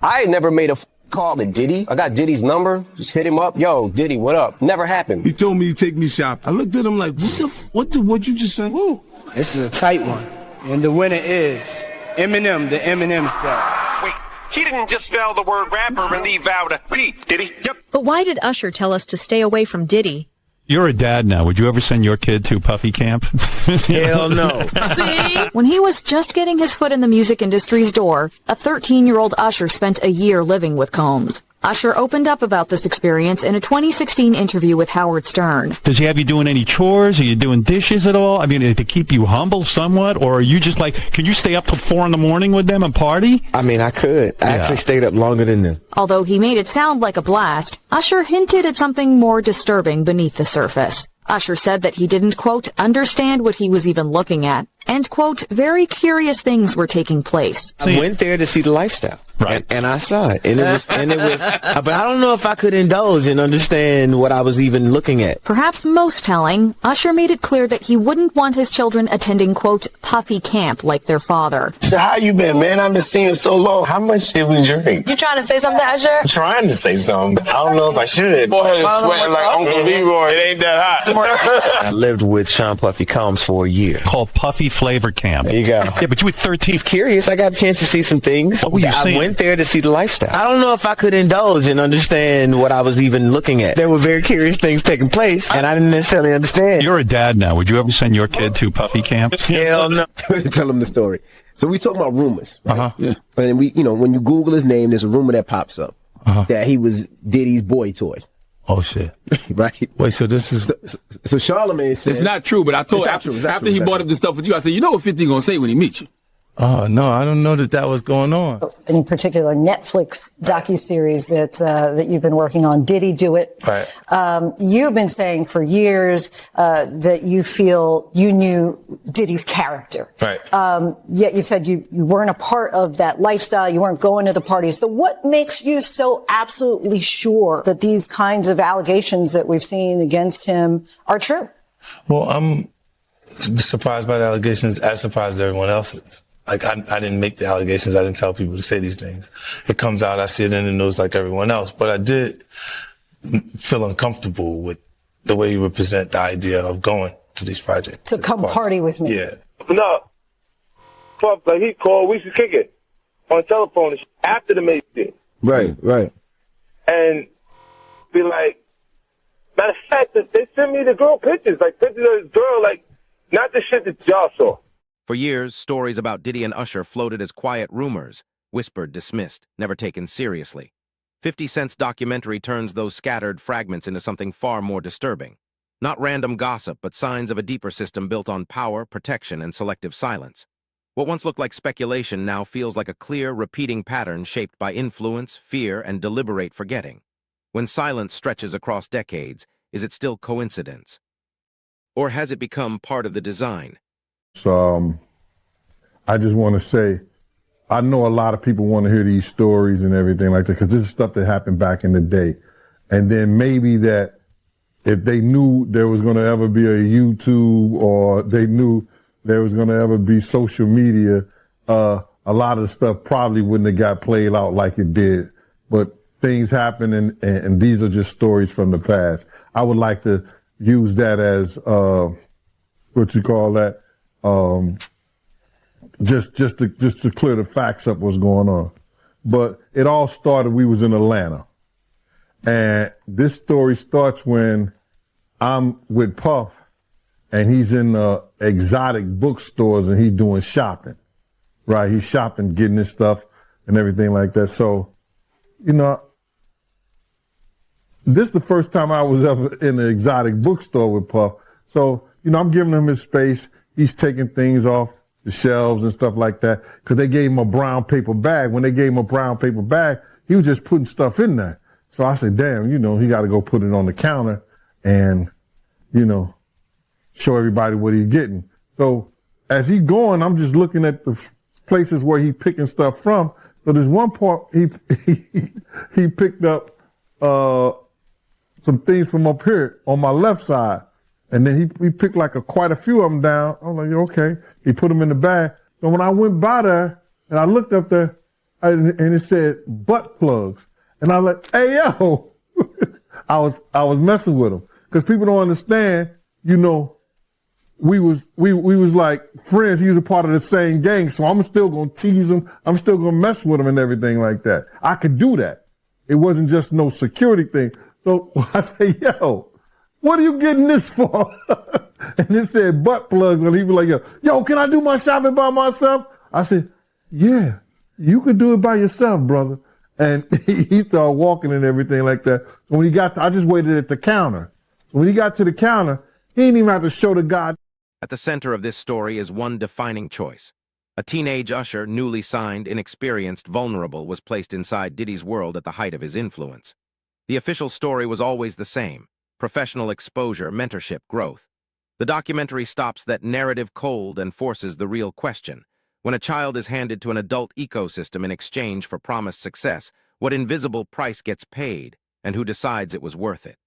I ain't never made a call to Diddy. I got Diddy's number. Just hit him up. Yo, Diddy, what up? Never happened. He told me to take me shopping. I looked at him like, what you just said? Woo. This is a tight one. And the winner is Eminem, the Eminem style. Wait, he didn't just spell the word rapper and leave out a P, did he? Yep. But why did Usher tell us to stay away from Diddy? You're a dad now. Would you ever send your kid to Puffy camp? Hell no. See? When he was just getting his foot in the music industry's door, a 13-year-old Usher spent a year living with Combs. Usher opened up about this experience in a 2016 interview with Howard Stern. Does he have you doing any chores? Are you doing dishes at all? I mean, to keep you humble somewhat? Or are you just like, can you stay up till 4 a.m. with them and party? I mean, I could. I actually stayed up longer than them. Although he made it sound like a blast, Usher hinted at something more disturbing beneath the surface. Usher said that he didn't, quote, understand what he was even looking at, and, quote, very curious things were taking place. I went there to see the lifestyle. Right. And I saw it. And it was, but I don't know if I could indulge and understand what I was even looking at. Perhaps most telling, Usher made it clear that he wouldn't want his children attending, quote, Puffy camp like their father. So how you been, man? I've been seeing you so long. How much did we drink? You trying to say something, Usher? I'm trying to say something. I don't know if I should. Boy, he's sweating like Uncle Leroy. It ain't that hot. I lived with Sean Puffy Combs for a year. Called Puffy Flavor Camp. There you go. Yeah, but you were 13. Curious. I got a chance to see some things. What were you I seeing? went there to see the lifestyle. I don't know if I could indulge and understand what I was even looking at. There were very curious things taking place, and I didn't necessarily understand. You're a dad now. Would you ever send your kid to Puffy camp? Hell no. Tell him the story. So we talking about rumors, right? Uh-huh. Yeah. And we, when you Google his name, there's a rumor that pops up that he was Diddy's boy toy. Oh, shit. Right? Wait, so this is... So Charlamagne said... It's not true, but I told after he brought up this stuff with you, I said, you know what 50 gonna say when he meets you? Oh, no, I don't know that was going on. In particular, Netflix docuseries that you've been working on, Diddy Do It. Right. You've been saying for years that you feel you knew Diddy's character. Right. Yet you said you weren't a part of that lifestyle. You weren't going to the parties. So what makes you so absolutely sure that these kinds of allegations that we've seen against him are true? Well, I'm surprised by the allegations, as surprised as everyone else is. Like, I didn't make the allegations. I didn't tell people to say these things. It comes out, I see it in the news like everyone else. But I did feel uncomfortable with the way you would present the idea of going to these projects. To come party with me. Yeah. No. Fuck, like he called, we should kick it on telephone after the meeting. Right. And be like, matter of fact, they sent me the girl pictures, like pictures of this girl, like, not the shit that y'all saw. For years, stories about Diddy and Usher floated as quiet rumors, whispered, dismissed, never taken seriously. 50 Cent's documentary turns those scattered fragments into something far more disturbing. Not random gossip, but signs of a deeper system built on power, protection, and selective silence. What once looked like speculation now feels like a clear, repeating pattern shaped by influence, fear, and deliberate forgetting. When silence stretches across decades, is it still coincidence? Or has it become part of the design? So I just want to say, I know a lot of people want to hear these stories and everything like that, because this is stuff that happened back in the day. And then maybe that if they knew there was going to ever be a YouTube, or they knew there was going to ever be social media, a lot of the stuff probably wouldn't have got played out like it did. But things happen, and these are just stories from the past. I would like to use that as, what you call that? Just to clear the facts up what's going on. But it all started, we was in Atlanta. And this story starts when I'm with Puff, and he's in exotic bookstores, and he's doing shopping, right? He's shopping, getting his stuff and everything like that. So, this is the first time I was ever in an exotic bookstore with Puff. So, I'm giving him his space. He's taking things off the shelves and stuff like that, because they gave him a brown paper bag. When they gave him a brown paper bag, he was just putting stuff in there. So I said, damn, he got to go put it on the counter and, show everybody what he's getting. So as he going, I'm just looking at the places where he picking stuff from. So there's one part he picked up some things from up here on my left side. And then he picked like quite a few of them down. I'm like, okay. He put them in the bag. So when I went by there and I looked up there, and it said butt plugs. And I was like, hey, yo. I was messing with him. Because people don't understand, you know, we was like friends. He was a part of the same gang. So I'm still going to tease him. I'm still going to mess with him and everything like that. I could do that. It wasn't just no security thing. So I say, yo, what are you getting this for? And it said butt plugs. And he was like, yo, can I do my shopping by myself? I said, yeah, you could do it by yourself, brother. And he started walking and everything like that. So when he got I just waited at the counter. So when he got to the counter, he didn't even have to show the guy. At the center of this story is one defining choice. A teenage Usher, newly signed, inexperienced, vulnerable, was placed inside Diddy's world at the height of his influence. The official story was always the same: professional exposure, mentorship, growth. The documentary stops that narrative cold and forces the real question. When a child is handed to an adult ecosystem in exchange for promised success, what invisible price gets paid, and who decides it was worth it?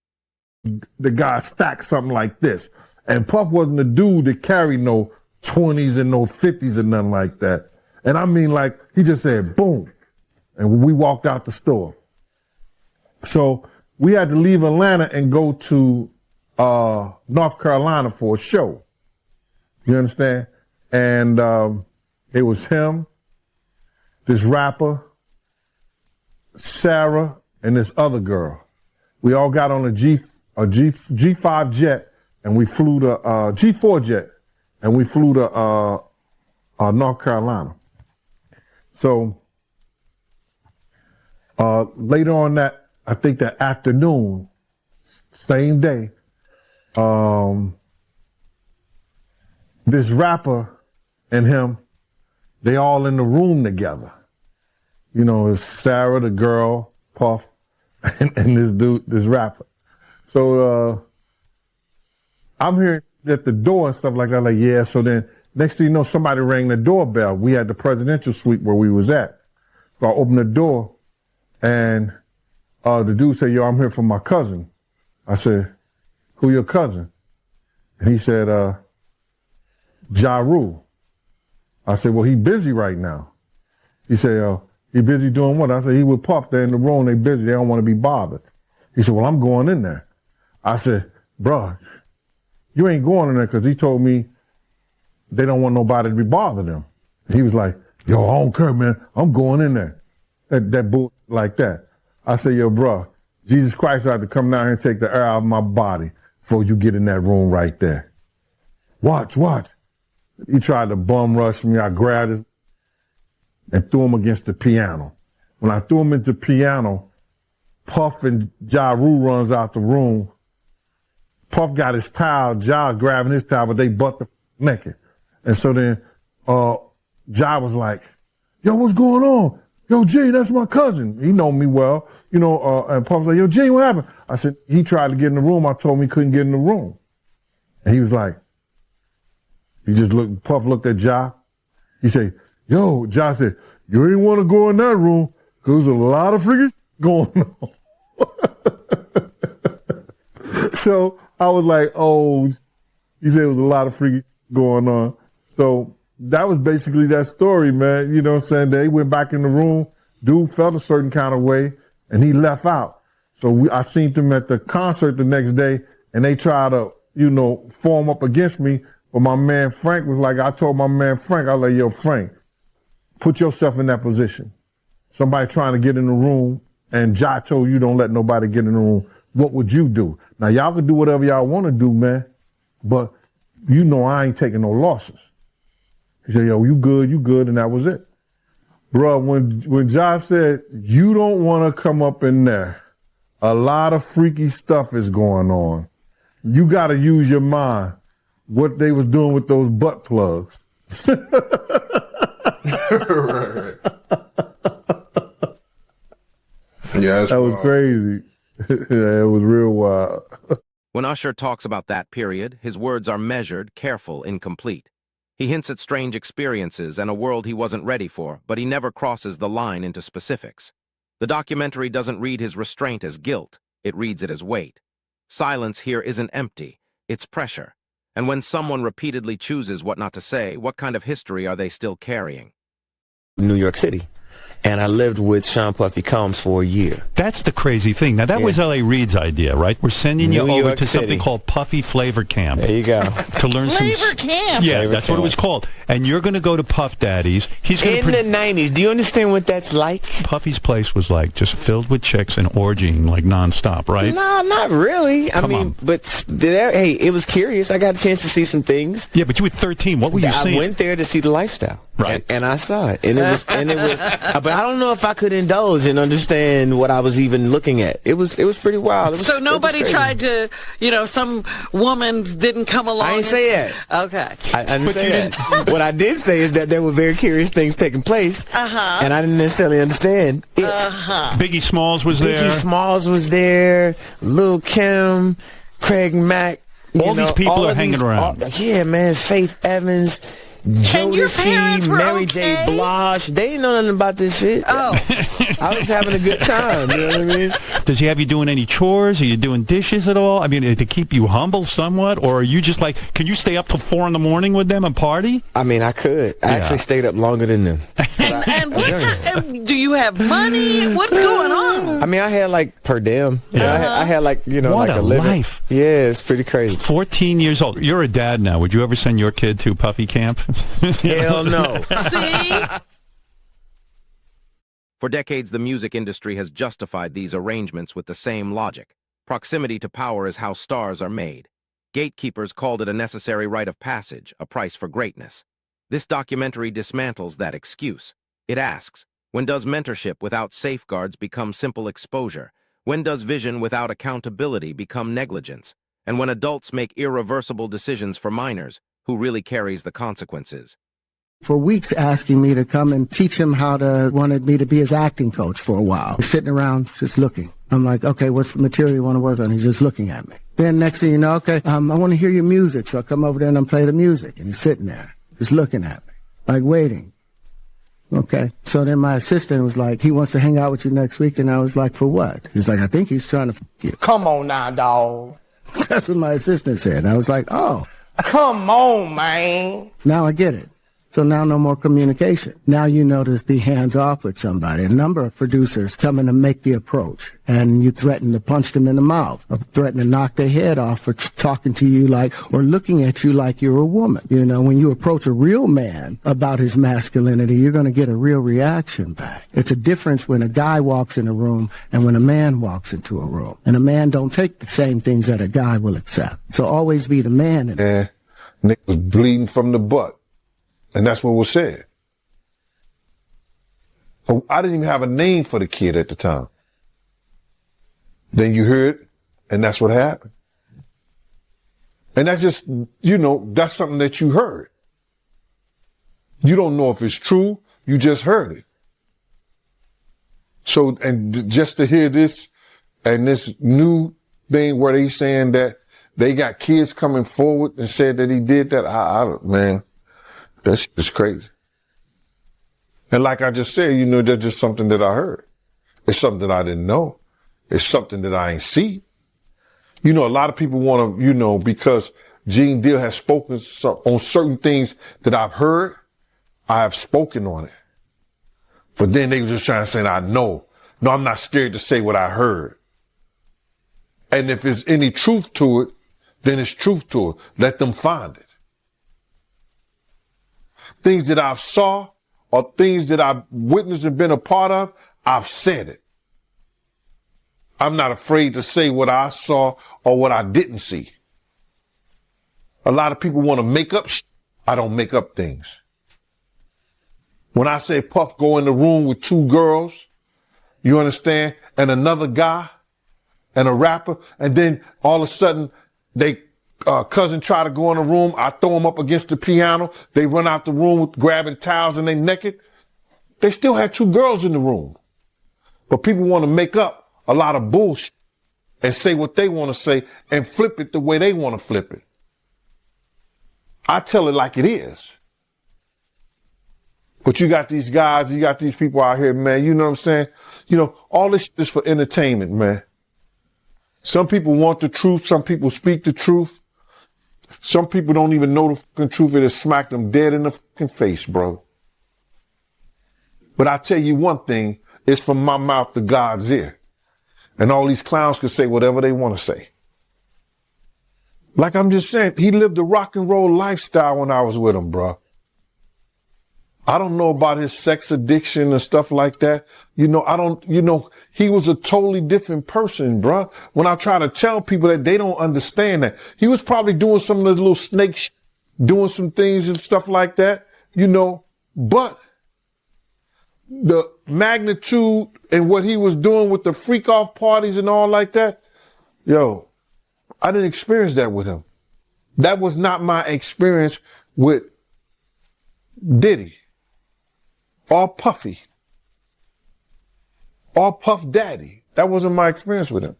The guy stacked something like this. And Puff wasn't a dude that carried no 20s and no 50s or nothing like that. And I mean, like, he just said, boom. And we walked out the store. So we had to leave Atlanta and go to North Carolina for a show. You understand? And it was him, this rapper, Sarah, and this other girl. We all got on a G5 jet, and we flew to G4 jet, and we flew to North Carolina. So later on that, I think that afternoon, same day, this rapper and him, they all in the room together. You know, it's Sarah, the girl, Puff, and this dude, this rapper. So I'm hearing at the door and stuff like that, like, yeah. So then next thing you know, somebody rang the doorbell. We had the presidential suite where we was at. So I opened the door, and the dude said, yo, I'm here for my cousin. I said, who your cousin? And he said, Ja Rule. I said, well, he busy right now. He said, he busy doing what? I said, he with Puff. They're in the room. They busy. They don't want to be bothered. He said, well, I'm going in there. I said, bruh, you ain't going in there because he told me they don't want nobody to be bothering them. He was like, yo, I don't care, man. I'm going in there. That bull like that. I said, yo, bruh, Jesus Christ had to come down here and take the air out of my body before you get in that room right there. Watch. He tried to bum rush me. I grabbed his and threw him against the piano. When I threw him into the piano, Puff and Ja Rule runs out the room. Puff got his towel, Ja grabbing his towel, but they butt the naked. And so then Ja was like, yo, what's going on? Yo, Gene, that's my cousin. He know me well. You know, and Puff was like, yo, Gene, what happened? I said, he tried to get in the room. I told him he couldn't get in the room. And he was like, Puff looked at Ja. He said, yo, Ja said, you ain't want to go in that room because there's a lot of freaking going on. So I was like, oh, he said it was a lot of freaking going on. So that was basically that story, man. You know what I'm saying? They went back in the room. Dude felt a certain kind of way, and he left out. So I seen them at the concert the next day, and they tried to, you know, form up against me. But my man Frank was like, I told my man Frank, I was like, yo, Frank, put yourself in that position. Somebody trying to get in the room, and Ja told you don't let nobody get in the room. What would you do? Now, y'all can do whatever y'all want to do, man, but you know I ain't taking no losses. He said, yo, you good, and that was it. Bro, when Ja said, you don't want to come up in there, a lot of freaky stuff is going on. You got to use your mind. What they was doing with those butt plugs. Right. Yeah, that was crazy. Yeah, it was real wild. When Usher talks about that period, his words are measured, careful, incomplete. He hints at strange experiences and a world he wasn't ready for, but he never crosses the line into specifics. The documentary doesn't read his restraint as guilt, it reads it as weight. Silence here isn't empty, it's pressure. And when someone repeatedly chooses what not to say, what kind of history are they still carrying? New York City. and I lived with Sean Puffy Combs for a year. That's the crazy thing. Now, that was L.A. Reid's idea, right? We're sending you over to something called Puffy Flavor Camp. There you go. To learn Flavor Camp. Yeah, that's what it was called. And you're going to go to Puff Daddy's. He's going in the 90s. Do you understand what that's like? Puffy's place was like just filled with chicks and orgying like nonstop, right? No, not really. I mean, but hey, it was curious. I got a chance to see some things. Yeah, but you were 13. What were you seeing? I went there to see the lifestyle. Right. And I saw it. And it was but I don't know if I could indulge and understand what I was even looking at. It was pretty wild. So nobody tried to, some woman didn't come along. I didn't say that. Okay. I didn't say that. What I did say is that there were very curious things taking place. And I didn't necessarily understand it. Biggie Smalls was there. Biggie Smalls was there. Lil' Kim, Craig Mack. All these people are hanging around. Yeah, man. Faith Evans. Jodeci, Mary J. Blige. They didn't know nothing about this shit. Oh. I was having a good time. You know what I mean? Does he have you doing any chores? Are you doing dishes at all? I mean, to keep you humble somewhat? Or are you just like, can you stay up till 4 a.m. with them and party? I mean, I could. I actually stayed up longer than them. And what kind, do you have money? What's going on? I mean, I had like per diem. I had like, what like a living. life. Yeah, it's pretty crazy. 14 years old. You're a dad now. Would you ever send your kid to Puffy Camp? Hell no. See? For decades, the music industry has justified these arrangements with the same logic. Proximity to power is how stars are made. Gatekeepers called it a necessary rite of passage, a price for greatness. This documentary dismantles that excuse. It asks, when does mentorship without safeguards become simple exposure? When does vision without accountability become negligence? And when adults make irreversible decisions for minors, who really carries the consequences? For weeks asking me to come and teach him wanted me to be his acting coach for a while. Sitting around just looking. I'm like, okay, what's the material you want to work on? He's just looking at me. Then next thing you know, okay, I want to hear your music. So I come over there and I play the music. And he's sitting there, just looking at me, like waiting. Okay. So then my assistant was like, he wants to hang out with you next week. And I was like, for what? He's like, I think he's trying to f you. Come on now, dog. That's what my assistant said. And I was like, oh. Come on, man. Now I get it. So now no more communication. Now you know to be hands off with somebody. A number of producers come in to make the approach, and you threaten to punch them in the mouth, or threaten to knock their head off for talking to you or looking at you like you're a woman. When you approach a real man about his masculinity, you're going to get a real reaction back. It's a difference when a guy walks in a room and when a man walks into a room. And a man don't take the same things that a guy will accept. So always be the man. Nick was bleeding from the butt. And that's what was said. But I didn't even have a name for the kid at the time. Then you heard, and that's what happened. And that's just, that's something that you heard. You don't know if it's true. You just heard it. So, and just to hear this and this new thing where they saying that they got kids coming forward and said that he did that, man. That's just crazy. And like I just said, that's just something that I heard. It's something that I didn't know. It's something that I ain't see. A lot of people want to, because Gene Deal has spoken on certain things that I've heard, I have spoken on it. But then they were just trying to say, I know. No, I'm not scared to say what I heard. And if there's any truth to it, then it's truth to it. Let them find it. Things that I've saw or things that I've witnessed and been a part of, I've said it. I'm not afraid to say what I saw or what I didn't see. A lot of people want to make up shit. I don't make up things. When I say Puff go in the room with 2 girls, you understand, and another guy and a rapper, and then all of a sudden they cousin try to go in the room. I throw them up against the piano. They run out the room grabbing towels and they naked. They still had 2 girls in the room. But people want to make up a lot of bullshit and say what they want to say and flip it the way they want to flip it. I tell it like it is. But you got these guys, you got these people out here, man, you know what I'm saying? All this shit is for entertainment, man. Some people want the truth. Some people speak the truth. Some people don't even know the fucking truth. It'll smack them dead in the fucking face, bro. But I tell you one thing, it's from my mouth to God's ear. And all these clowns can say whatever they want to say. Like I'm just saying, he lived a rock and roll lifestyle when I was with him, bro. I don't know about his sex addiction and stuff like that. He was a totally different person, bro. When I try to tell people that, they don't understand that. He was probably doing some of the little snake doing some things and stuff like that, but the magnitude and what he was doing with the freak off parties and all like that, I didn't experience that with him. That was not my experience with Diddy or Puffy or Puff Daddy. That wasn't my experience with him.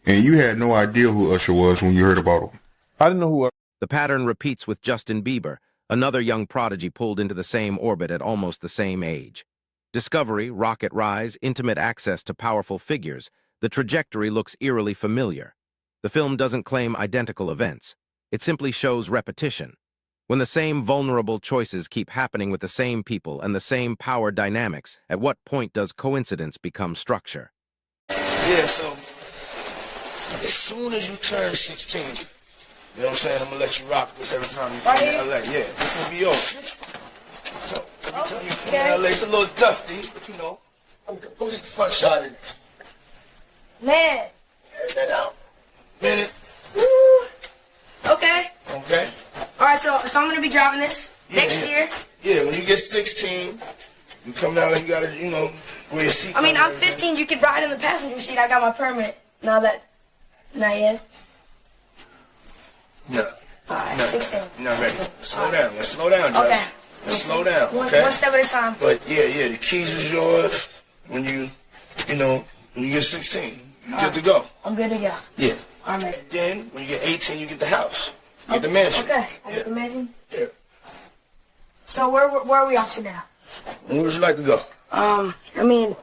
And you had no idea who Usher was when you heard about him? I didn't know who Usher. The pattern repeats with Justin Bieber, another young prodigy pulled into the same orbit at almost the same age. Discovery, rocket rise, intimate access to powerful figures, the trajectory looks eerily familiar. The film doesn't claim identical events. It simply shows repetition. When the same vulnerable choices keep happening with the same people and the same power dynamics, at what point does coincidence become structure? Yeah, so as soon as you turn 16, you know what I'm saying, I'm gonna let you rock this every time you come to LA. Yeah, this will be yours. So every time you come to LA, it's a little dusty, but go get the front shot of this. Man. Hear that out. Minute. Woo. Okay. Okay. All right, so I'm gonna be driving this next year. Yeah, when you get 16, you come down and you gotta, wear your seat. I mean, I'm 15. You could ride in the passenger seat. I got my permit. Not yet. No. All right, no. 16. Not ready. Slow down. Let's slow down, Josh. Okay. Let's slow down. Okay. One step at a time. But yeah, the keys is yours when you get 16. You good to go. I'm good to go. Yeah. All right. Then when you get 18, you get the house. You get the mansion. Okay. I get the mansion. Yeah. So where are we off to now? Where would you like to go? I mean,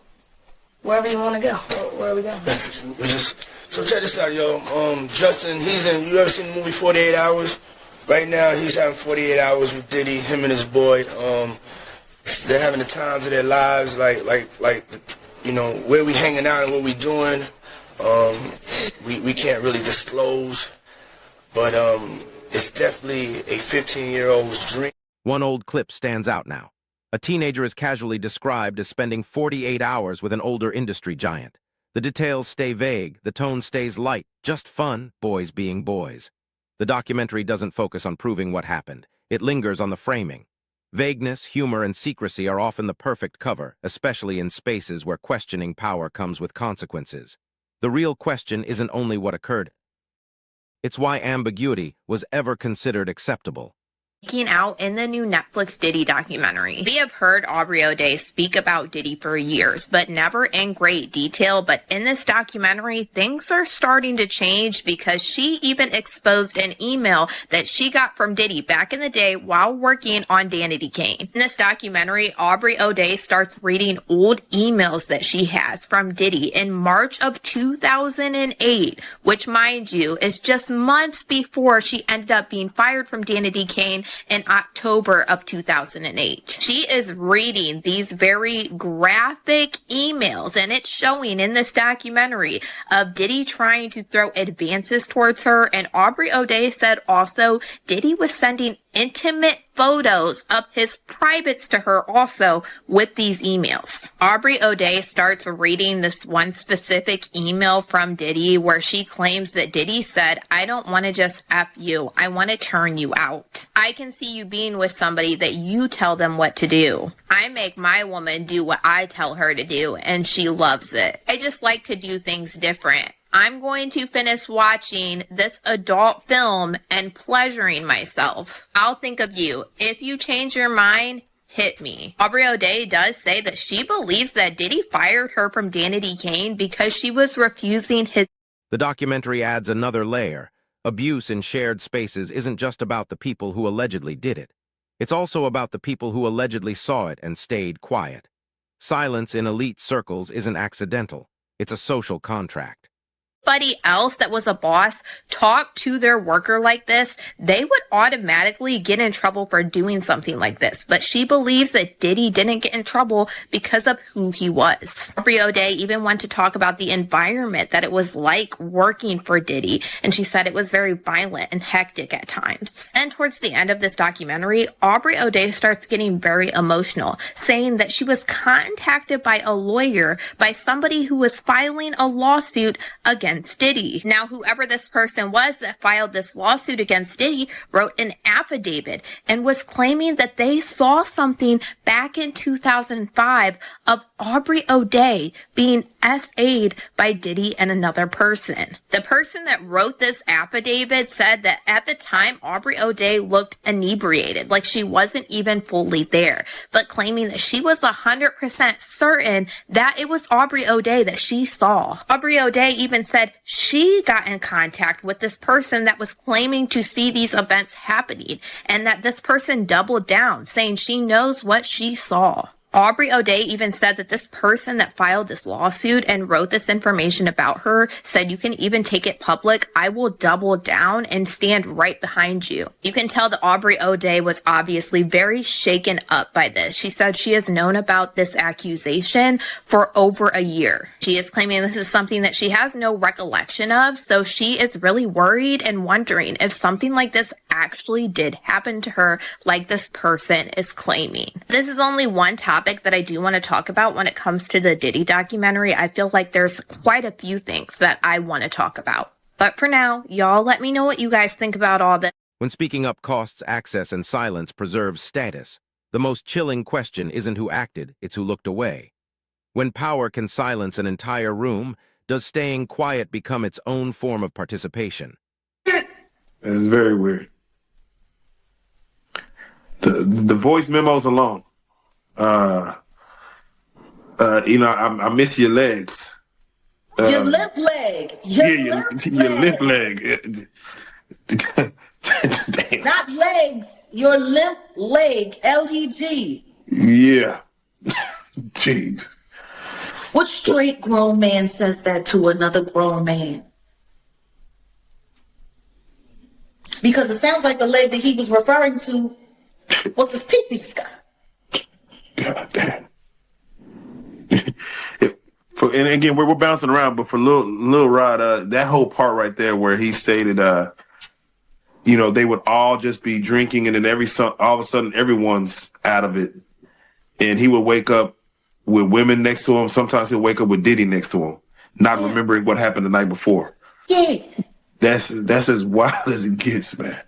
wherever you want to go. Where are we going? So check this out, yo. Justin, you ever seen the movie 48 Hours? Right now, he's having 48 hours with Diddy, him and his boy. They're having the times of their lives, like where we hanging out and what we doing. We can't really disclose, but it's definitely a 15-year-old's dream. One old clip stands out now. A teenager is casually described as spending 48 hours with an older industry giant. The details stay vague, the tone stays light, just fun, boys being boys. The documentary doesn't focus on proving what happened. It lingers on the framing. Vagueness, humor, and secrecy are often the perfect cover, especially in spaces where questioning power comes with consequences. The real question isn't only what occurred. It's why ambiguity was ever considered acceptable. Speaking out in the new Netflix Diddy documentary. We have heard Aubrey O'Day speak about Diddy for years, but never in great detail. But in this documentary, things are starting to change because she even exposed an email that she got from Diddy back in the day while working on Danity Kane. In this documentary, Aubrey O'Day starts reading old emails that she has from Diddy in March of 2008, which, mind you, is just months before she ended up being fired from Danity Kane in October of 2008. She is reading these very graphic emails, and it's showing in this documentary of Diddy trying to throw advances towards her. And Aubrey O'Day said also Diddy was sending intimate photos of his privates to her also with these emails. Aubrey O'Day starts reading this one specific email from Diddy where she claims that Diddy said, "I don't want to just F you. I want to turn you out. I can see you being with somebody that you tell them what to do. I make my woman do what I tell her to do, and she loves it. I just like to do things different. I'm going to finish watching this adult film and pleasuring myself. I'll think of you. If you change your mind, hit me." Aubrey O'Day does say that she believes that Diddy fired her from Danity Kane because she was refusing his... The documentary adds another layer. Abuse in shared spaces isn't just about the people who allegedly did it. It's also about the people who allegedly saw it and stayed quiet. Silence in elite circles isn't accidental. It's a social contract. Anybody else that was a boss talked to their worker like this, they would automatically get in trouble for doing something like this. But she believes that Diddy didn't get in trouble because of who he was. Aubrey O'Day even went to talk about the environment that it was like working for Diddy, and she said it was very violent and hectic at times. And towards the end of this documentary, Aubrey O'Day starts getting very emotional, saying that she was contacted by a lawyer by somebody who was filing a lawsuit against Diddy. Now, whoever this person was that filed this lawsuit against Diddy wrote an affidavit and was claiming that they saw something back in 2005 of Aubrey O'Day being SA'd by Diddy and another person. The person that wrote this affidavit said that at the time, Aubrey O'Day looked inebriated, like she wasn't even fully there, but claiming that she was 100% certain that it was Aubrey O'Day that she saw. Aubrey O'Day even said she got in contact with this person that was claiming to see these events happening, and that this person doubled down, saying she knows what she saw. Aubrey O'Day even said that this person that filed this lawsuit and wrote this information about her said, "You can even take it public. I will double down and stand right behind you." You can tell that Aubrey O'Day was obviously very shaken up by this. She said she has known about this accusation for over a year. She is claiming this is something that she has no recollection of, so she is really worried and wondering if something like this actually did happen to her, like this person is claiming. This is only one topic that I do want to talk about when it comes to the Diddy documentary. I feel like there's quite a few things that I want to talk about. But for now, y'all let me know what you guys think about all this. When speaking up costs access and silence preserves status, the most chilling question isn't who acted, it's who looked away. When power can silence an entire room, does staying quiet become its own form of participation? It's very weird. The voice memos alone. I miss your legs. Your limp leg. Your limp leg. Damn. Not legs. Your limp leg. Leg. Yeah. Jeez. What straight grown man says that to another grown man? Because it sounds like the leg that he was referring to was his pee-pee sky. God damn. And again, we're bouncing around, but for Lil Rod, that whole part right there where he stated, they would all just be drinking, and then all of a sudden everyone's out of it, and he would wake up with women next to him. Sometimes he'll wake up with Diddy next to him, not remembering what happened the night before. Yeah. That's as wild as it gets, man.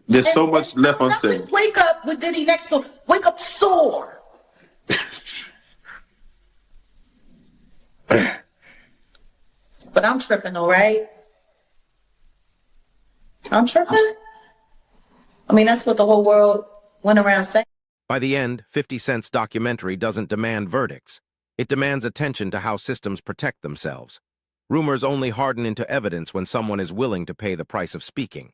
There's so much left unsaid. Just wake up with Diddy next to him. Wake up sore. But I'm tripping, all right? I'm tripping. I mean, that's what the whole world went around saying. By the end, 50 Cent's documentary doesn't demand verdicts. It demands attention to how systems protect themselves. Rumors only harden into evidence when someone is willing to pay the price of speaking.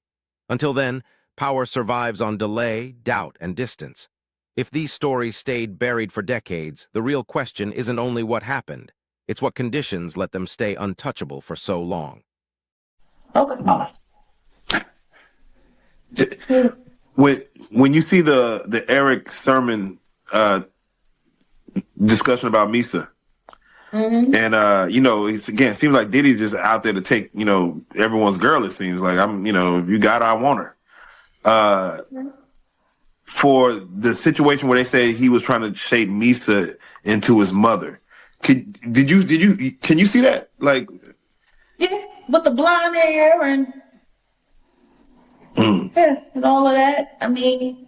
Until then, power survives on delay, doubt, and distance. If these stories stayed buried for decades, the real question isn't only what happened, it's what conditions let them stay untouchable for so long. Okay. When you see the Eric Sermon discussion about Misa, and it seems like Diddy just out there to take everyone's girl. It seems like if you got her, I want her. For the situation where they say he was trying to shape Misa into his mother, can you see that? Like, yeah, with the blonde hair and and all of that. I mean,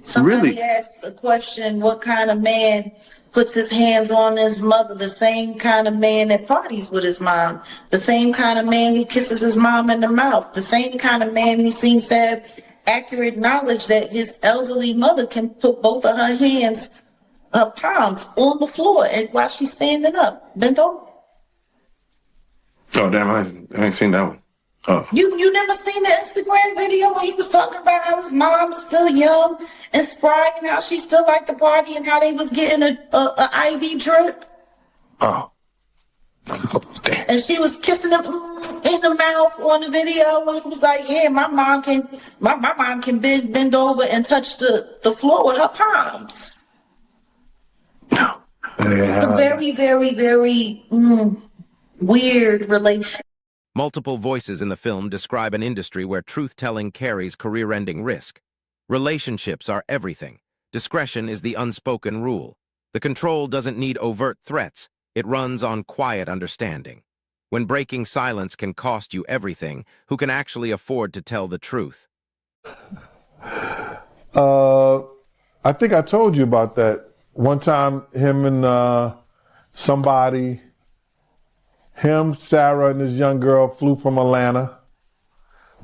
somebody really asked a question: what kind of man puts his hands on his mother? The same kind of man that parties with his mom, the same kind of man who kisses his mom in the mouth, the same kind of man who seems to have accurate knowledge that his elderly mother can put both of her hands, her palms, on the floor while she's standing up, bent over. Oh damn! I ain't seen that one. You never seen the Instagram video where he was talking about how his mom was still young and spry and how she still liked the party and how they was getting a IV drip? Oh. And she was kissing him in the mouth on the video. And it was like, yeah, my mom can bend over and touch the floor with her palms. It's a very, very, very weird relation. Multiple voices in the film describe an industry where truth-telling carries career-ending risk. Relationships are everything. Discretion is the unspoken rule. The control doesn't need overt threats. It runs on quiet understanding. When breaking silence can cost you everything, who can actually afford to tell the truth? I think I told you about that. One time, him and Sarah and this young girl flew from Atlanta.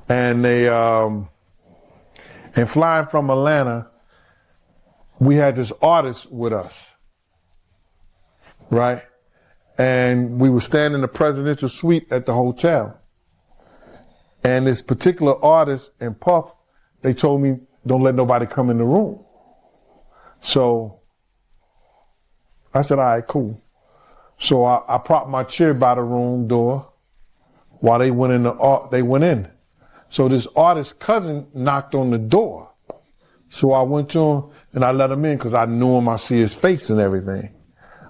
And and flying from Atlanta, we had this artist with us, right? And we were staying in the presidential suite at the hotel. And this particular artist and Puff, they told me, don't let nobody come in the room. So I said, all right, cool. So I propped my chair by the room door while they went in. So this artist's cousin knocked on the door. So I went to him and I let him in because I knew him. I see his face and everything.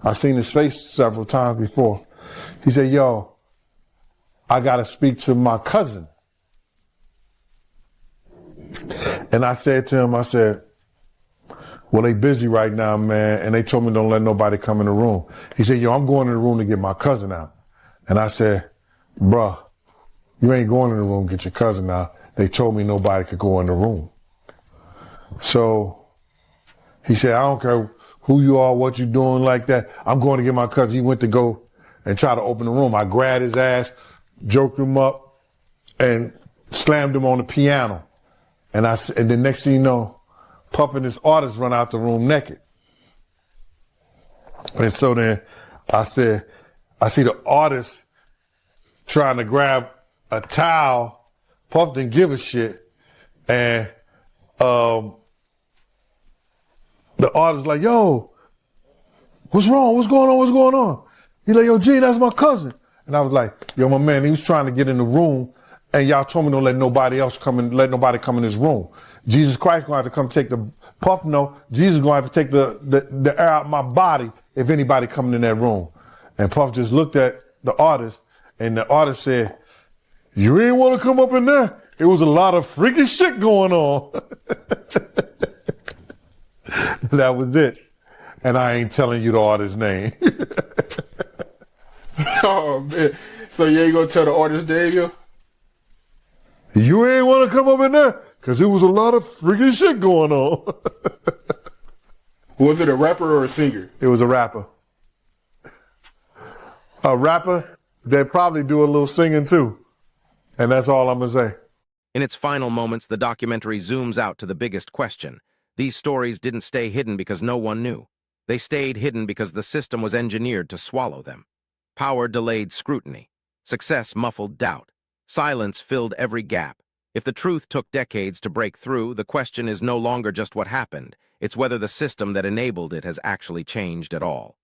I've seen his face several times before. He said, yo, I got to speak to my cousin. And I said to him, well, they busy right now, man. And they told me don't let nobody come in the room. He said, yo, I'm going in the room to get my cousin out. And I said, bruh, you ain't going in the room to get your cousin out. They told me nobody could go in the room. So he said, I don't care who you are, what you doing like that. I'm going to get my cousin. He went to go and try to open the room. I grabbed his ass, joked him up, and slammed him on the piano. And then next thing you know, Puff and this artist run out the room naked. And so then I see the artist trying to grab a towel. Puff didn't give a shit. And the artist like, yo, what's wrong? What's going on? What's going on? He's like, yo, G, that's my cousin. And I was like, yo, my man, he was trying to get in the room and y'all told me don't let nobody come in this room. Jesus Christ gonna have to come take the Puff. No, Jesus gonna have to take the air out my body if anybody coming in that room. And Puff just looked at the artist and the artist said, you ain't want to come up in there. It was a lot of freaky shit going on. That was it. And I ain't telling you the artist's name. Oh, man. So you ain't gonna tell the artist name, yo? You ain't want to come up in there because it was a lot of freaky shit going on. Was it a rapper or a singer? It was a rapper. A rapper that probably do a little singing too. And that's all I'm going to say. In its final moments, the documentary zooms out to the biggest question. These stories didn't stay hidden because no one knew. They stayed hidden because the system was engineered to swallow them. Power delayed scrutiny. Success muffled doubt. Silence filled every gap. If the truth took decades to break through, the question is no longer just what happened. It's whether the system that enabled it has actually changed at all.